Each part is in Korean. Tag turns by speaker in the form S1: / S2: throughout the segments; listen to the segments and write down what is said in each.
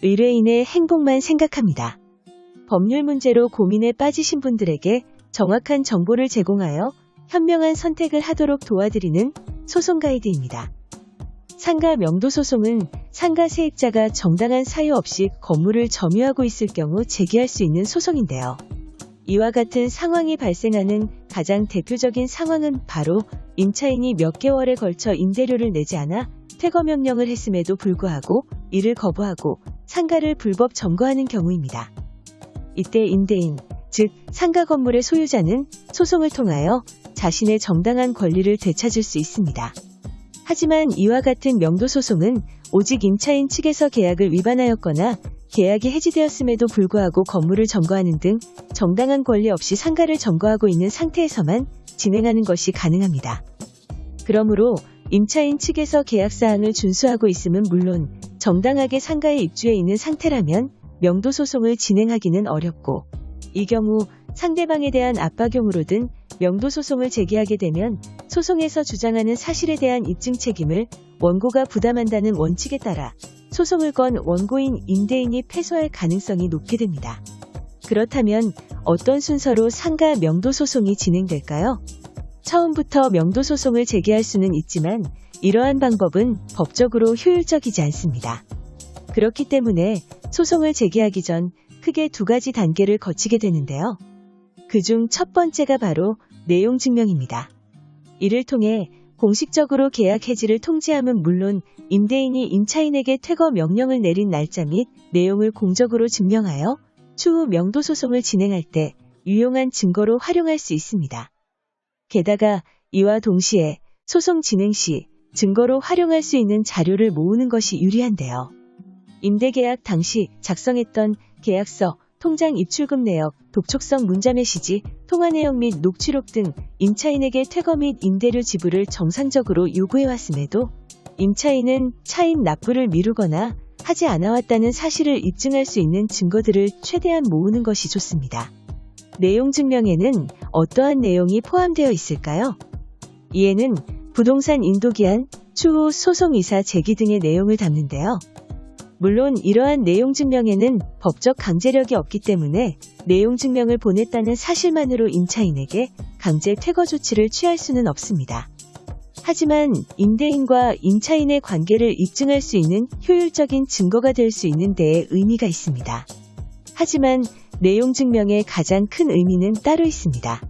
S1: 의뢰인의 행복만 생각합니다. 법률 문제로 고민에 빠지신 분들에게 정확한 정보를 제공하여 현명한 선택을 하도록 도와드리는 소송 가이드입니다. 상가 명도 소송은 상가 세입자가 정당한 사유 없이 건물을 점유하고 있을 경우 제기할 수 있는 소송인데요. 이와 같은 상황이 발생하는 가장 대표적인 상황은 바로 임차인이 몇 개월에 걸쳐 임대료를 내지 않아 퇴거 명령을 했음에도 불구하고 이를 거부하고 상가를 불법 점거하는 경우입니다. 이때 임대인, 즉 상가 건물의 소유자는 소송을 통하여 자신의 정당한 권리를 되찾을 수 있습니다. 하지만 이와 같은 명도 소송은 오직 임차인 측에서 계약을 위반하였거나 계약이 해지되었음에도 불구하고 건물을 점거하는 등 정당한 권리 없이 상가를 점거하고 있는 상태에서만 진행하는 것이 가능합니다. 그러므로 임차인 측에서 계약사항을 준수하고 있음은 물론 정당하게 상가에 입주해 있는 상태라면 명도 소송을 진행하기는 어렵고, 이 경우 상대방에 대한 압박용으로든 명도 소송을 제기하게 되면 소송에서 주장하는 사실에 대한 입증 책임을 원고가 부담한다는 원칙에 따라 소송을 건 원고인 임대인이 패소할 가능성이 높게 됩니다. 그렇다면 어떤 순서로 상가 명도 소송이 진행될까요? 처음부터 명도 소송을 제기할 수는 있지만 이러한 방법은 법적으로 효율적이지 않습니다. 그렇기 때문에 소송을 제기하기 전 크게 두 가지 단계를 거치게 되는데요. 그중 첫 번째가 바로 내용 증명입니다. 이를 통해 공식적으로 계약 해지를 통지함은 물론 임대인이 임차인에게 퇴거 명령을 내린 날짜 및 내용을 공적으로 증명하여 추후 명도 소송을 진행할 때 유용한 증거로 활용할 수 있습니다. 게다가 이와 동시에 소송 진행 시 증거로 활용할 수 있는 자료를 모으는 것이 유리한데요. 임대계약 당시 작성했던 계약서, 통장 입출금 내역, 독촉성 문자 메시지, 통화 내역 및 녹취록 등 임차인에게 퇴거 및 임대료 지불을 정상적으로 요구해왔음에도 임차인은 차임 납부를 미루거나 하지 않아왔다는 사실을 입증할 수 있는 증거들을 최대한 모으는 것이 좋습니다. 내용 증명에는 어떠한 내용이 포함되어 있을까요? 이에는 부동산 인도기한, 추후 소송 이사 제기 등의 내용을 담는데요. 물론 이러한 내용 증명에는 법적 강제력이 없기 때문에 내용 증명을 보냈다는 사실만으로 임차인에게 강제 퇴거 조치를 취할 수는 없습니다. 하지만 임대인과 임차인의 관계를 입증할 수 있는 효율적인 증거가 될 수 있는 데에 의미가 있습니다. 하지만 내용 증명의 가장 큰 의미는 따로 있습니다.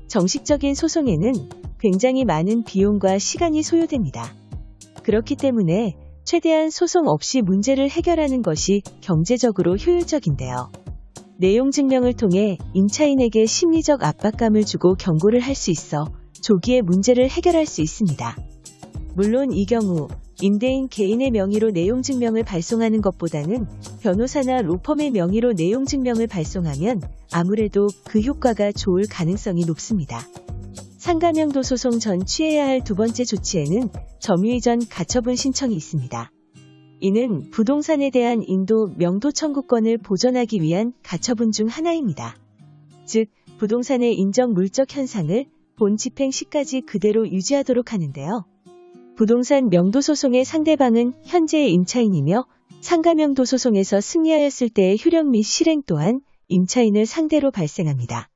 S1: 정식적인 소송에는 굉장히 많은 비용과 시간이 소요됩니다. 그렇기 때문에 최대한 소송 없이 문제를 해결하는 것이 경제적으로 효율적인데요. 내용 증명을 통해 임차인에게 심리적 압박감을 주고 경고를 할 수 있어 조기에 문제를 해결할 수 있습니다. 물론 이 경우 임대인 개인의 명의로 내용 증명을 발송하는 것보다는 변호사나 로펌의 명의로 내용 증명을 발송하면 아무래도 그 효과가 좋을 가능성이 높습니다. 상가 명도 소송 전 취해야 할 두 번째 조치에는 점유이전 가처분 신청이 있습니다. 이는 부동산에 대한 인도 명도 청구권을 보전하기 위한 가처분 중 하나입니다. 즉, 부동산의 인정 물적 현상을 본 집행 시까지 그대로 유지하도록 하는데요. 부동산 명도 소송의 상대방은 현재의 임차인이며 상가 명도 소송에서 승리하였을 때의 효력 및 실행 또한 임차인을 상대로 발생합니다.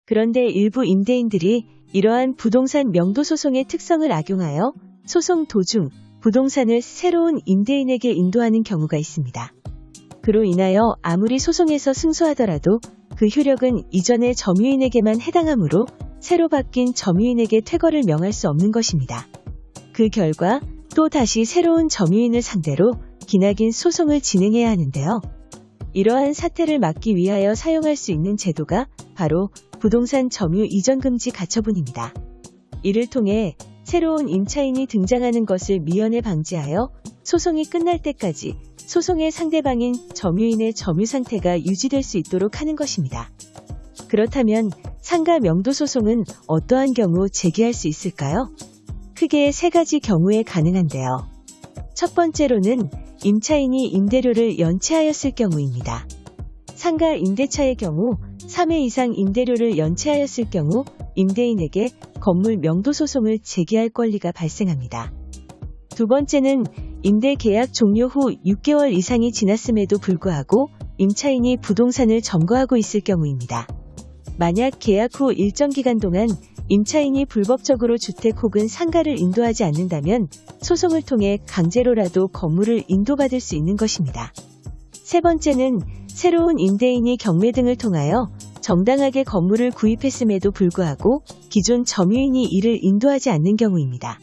S1: 그런데 일부 임대인들이 이러한 부동산 명도 소송의 특성을 악용하여 소송 도중 부동산을 새로운 임대인에게 인도하는 경우가 있습니다. 그로 인하여 아무리 소송에서 승소하더라도 그 효력은 이전의 점유인에게만 해당하므로 새로 바뀐 점유인에게 퇴거를 명할 수 없는 것입니다. 그 결과 또 다시 새로운 점유인을 상대로 기나긴 소송을 진행해야 하는데요. 이러한 사태를 막기 위하여 사용할 수 있는 제도가 바로 부동산 점유 이전 금지 가처분입니다. 이를 통해 새로운 임차인이 등장하는 것을 미연에 방지하여 소송이 끝날 때까지 소송의 상대방인 점유인의 점유 상태가 유지될 수 있도록 하는 것입니다. 그렇다면 상가 명도 소송은 어떠한 경우 제기할 수 있을까요? 크게 세 가지 경우에 가능한데요. 첫 번째로는 임차인이 임대료를 연체하였을 경우입니다. 상가 임대차의 경우 3회 이상 임대료를 연체하였을 경우 임대인에게 건물 명도 소송을 제기할 권리가 발생합니다. 두 번째는 임대 계약 종료 후 6개월 이상이 지났음에도 불구하고 임차인이 부동산을 점거하고 있을 경우입니다. 만약 계약 후 일정 기간 동안 임차인이 불법적으로 주택 혹은 상가를 인도하지 않는다면 소송을 통해 강제로라도 건물을 인도받을 수 있는 것입니다. 세 번째는 새로운 임대인이 경매 등을 통하여 정당하게 건물을 구입했음에도 불구하고 기존 점유인이 이를 인도하지 않는 경우입니다.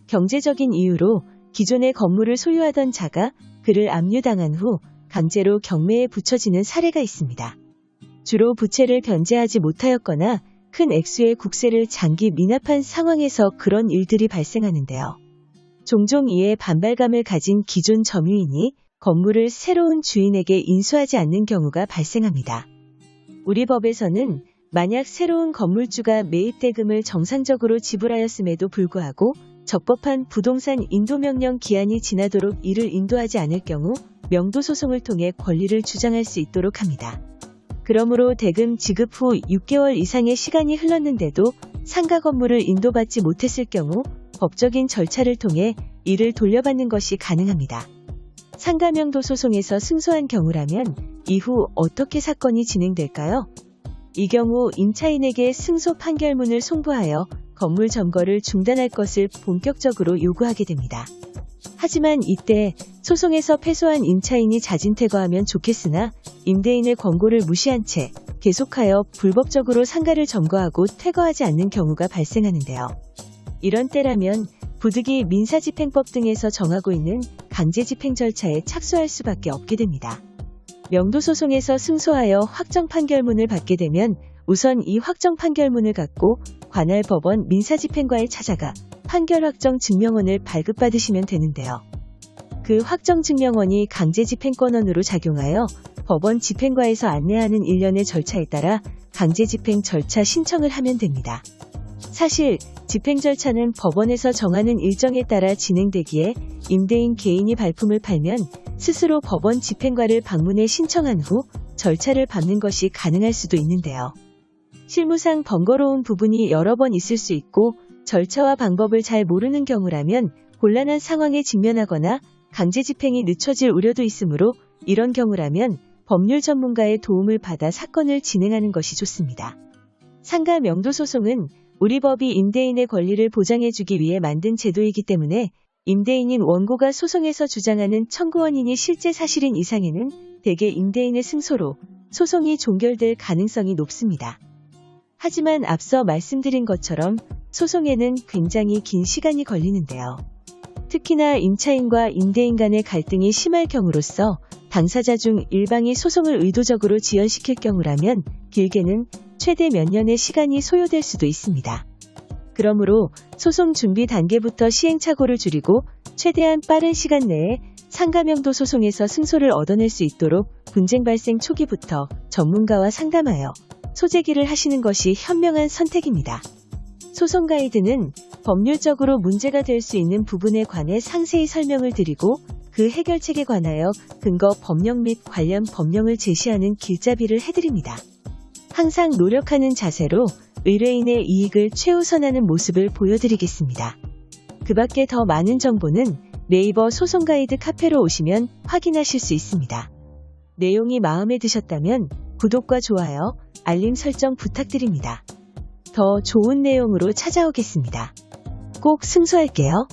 S1: 경제적인 이유로 기존의 건물을 소유하던 자가 그를 압류당한 후 강제로 경매에 붙여지는 사례가 있습니다. 주로 부채를 변제하지 못하였거나 큰 액수의 국세를 장기 미납한 상황에서 그런 일들이 발생하는데요. 종종 이에 반발감을 가진 기존 점유인이 건물을 새로운 주인에게 인수하지 않는 경우가 발생합니다. 우리 법에서는 만약 새로운 건물주가 매입대금을 정상적으로 지불하였음에도 불구하고 적법한 부동산 인도명령 기한이 지나도록 이를 인도하지 않을 경우 명도소송을 통해 권리를 주장할 수 있도록 합니다. 그러므로 대금 지급 후 6개월 이상의 시간이 흘렀는데도 상가 건물을 인도받지 못했을 경우 법적인 절차를 통해 이를 돌려받는 것이 가능합니다. 상가 명도 소송에서 승소한 경우라면 이후 어떻게 사건이 진행될까요? 이 경우 임차인에게 승소 판결문을 송부하여 건물 점거를 중단할 것을 본격적으로 요구하게 됩니다. 하지만 이때 소송에서 패소한 임차인이 자진 퇴거하면 좋겠으나 임대인의 권고를 무시한 채 계속하여 불법적으로 상가를 점거하고 퇴거하지 않는 경우가 발생하는데요. 이런 때라면 부득이 민사집행법 등에서 정하고 있는 강제집행 절차에 착수할 수밖에 없게 됩니다. 명도소송에서 승소하여 확정 판결문을 받게 되면 우선 이 확정 판결문을 갖고 관할 법원 민사집행과에 찾아가 판결 확정 증명원을 발급받으시면 되는데요. 그 확정 증명원이 강제집행권원으로 작용하여 법원 집행과에서 안내하는 일련의 절차에 따라 강제집행 절차 신청을 하면 됩니다. 사실 집행 절차는 법원에서 정하는 일정에 따라 진행되기에 임대인 개인이 발품을 팔면 스스로 법원 집행과를 방문해 신청한 후 절차를 밟는 것이 가능할 수도 있는데요. 실무상 번거로운 부분이 여러 번 있을 수 있고 절차와 방법을 잘 모르는 경우라면 곤란한 상황에 직면하거나 강제집행이 늦춰질 우려도 있으므로 이런 경우라면 법률 전문가의 도움을 받아 사건을 진행하는 것이 좋습니다. 상가 명도소송은 우리 법이 임대인의 권리를 보장해주기 위해 만든 제도이기 때문에 임대인인 원고가 소송에서 주장하는 청구원인이 실제 사실인 이상에는 대개 임대인의 승소로 소송이 종결될 가능성이 높습니다. 하지만 앞서 말씀드린 것처럼 소송에는 굉장히 긴 시간이 걸리는데요. 특히나 임차인과 임대인 간의 갈등이 심할 경우로서 당사자 중 일방이 소송을 의도적으로 지연시킬 경우라면 길게는 최대 몇 년의 시간이 소요될 수도 있습니다. 그러므로 소송 준비 단계부터 시행착오를 줄이고 최대한 빠른 시간 내에 상가명도 소송에서 승소를 얻어낼 수 있도록 분쟁 발생 초기부터 전문가와 상담하여 소재기를 하시는 것이 현명한 선택입니다. 소송 가이드는 법률적으로 문제가 될 수 있는 부분에 관해 상세히 설명을 드리고 그 해결책에 관하여 근거 법령 및 관련 법령을 제시하는 길잡이를 해드립니다. 항상 노력하는 자세로 의뢰인의 이익을 최우선하는 모습을 보여드리겠습니다. 그 밖에 더 많은 정보는 네이버 소송 가이드 카페로 오시면 확인하실 수 있습니다. 내용이 마음에 드셨다면 구독과 좋아요, 알림 설정 부탁드립니다. 더 좋은 내용으로 찾아오겠습니다. 꼭 승소할게요.